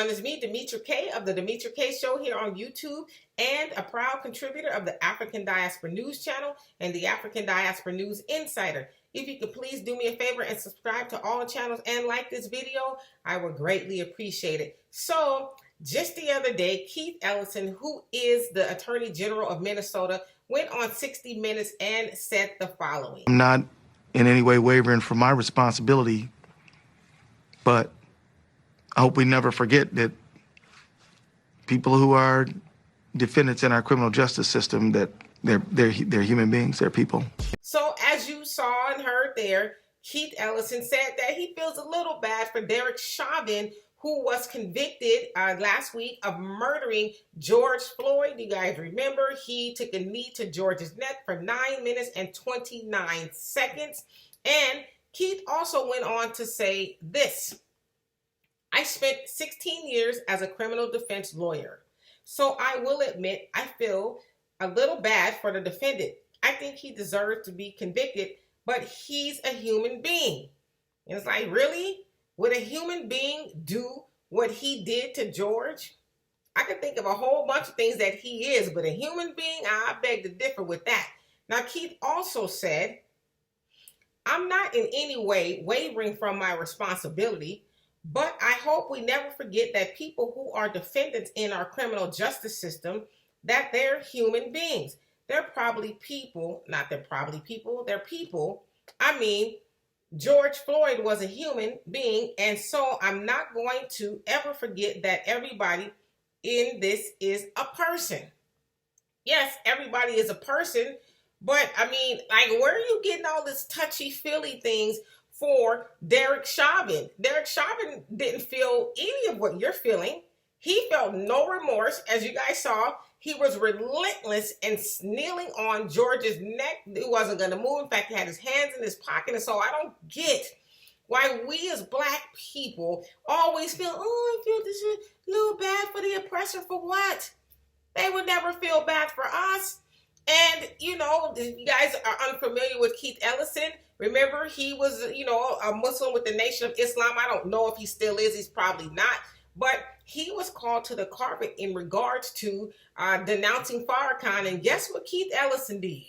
everyone, it's me, Demetra Kaye of the Demetra Kaye Show here on YouTube and a proud contributor of the African Diaspora News Channel and the African Diaspora News Insider. If you could please do me a favor and subscribe to all channels and like this video, I would greatly appreciate it. So, just the other day, Keith Ellison, who is the Attorney General of Minnesota, went on 60 Minutes and said the following. I'm not in any way wavering from my responsibility, but I hope we never forget that people who are defendants in our criminal justice system, that they're human beings, they're people. So as you saw and heard there, Keith Ellison said that he feels a little bad for Derek Chauvin, who was convicted last week of murdering George Floyd. You guys remember, he took a knee to George's neck for 9 minutes and 29 seconds. And Keith also went on to say this: I spent 16 years as a criminal defense lawyer, so I will admit I feel a little bad for the defendant. I think he deserves to be convicted, but he's a human being. And it's like, really? Would a human being do what he did to George? I could think of a whole bunch of things that he is, but a human being, I beg to differ with that. Now, Keith also said, I'm not in any way wavering from my responsibility, but I hope we never forget that people who are defendants in our criminal justice system, that they're human beings. They're probably people, not they're probably people, they're people. I mean, George Floyd was a human being, and so I'm not going to ever forget that everybody in this is a person. Yes, everybody is a person, but I mean, like, where are you getting all this touchy-feely things for Derek Chauvin? Derek Chauvin didn't feel any of what you're feeling. He felt no remorse. As you guys saw, he was relentless and kneeling on George's neck. He wasn't going to move. In fact, he had his hands in his pocket. And so I don't get why we as Black people always feel, oh, I feel this a little bad for the oppressor. For what? They would never feel bad for us. And, you know, you guys are unfamiliar with Keith Ellison. Remember, he was, you know, a Muslim with the Nation of Islam. I don't know if he still is. He's probably not. But he was called to the carpet in regards to denouncing Farrakhan. And guess what Keith Ellison did?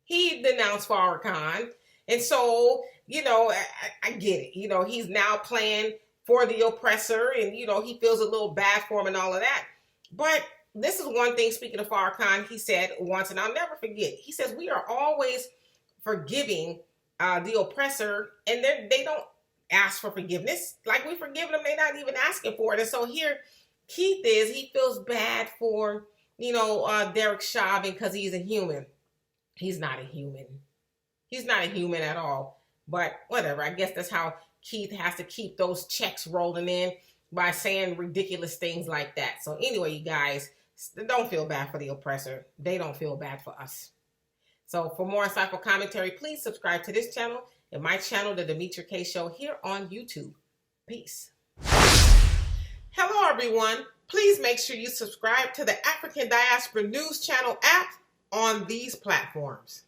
He denounced Farrakhan. And so, you know, I get it. You know, he's now playing for the oppressor. And, you know, he feels a little bad for him and all of that. But this is one thing, speaking of Farrakhan, he said once, and I'll never forget. He says, we are always forgiving the oppressor, and they don't ask for forgiveness. Like, we forgive them, they're not even asking for it. And so here Keith is, he feels bad for, you know, Derek Chauvin because he's a human. He's not a human. He's not a human at all. But whatever, I guess that's how Keith has to keep those checks rolling in, by saying ridiculous things like that. So anyway, you guys, don't feel bad for the oppressor. They don't feel bad for us. So for more insightful commentary, please subscribe to this channel and my channel, The Demetra Kaye Show, here on YouTube. Peace. Hello, everyone. Please make sure you subscribe to the African Diaspora News Channel app on these platforms.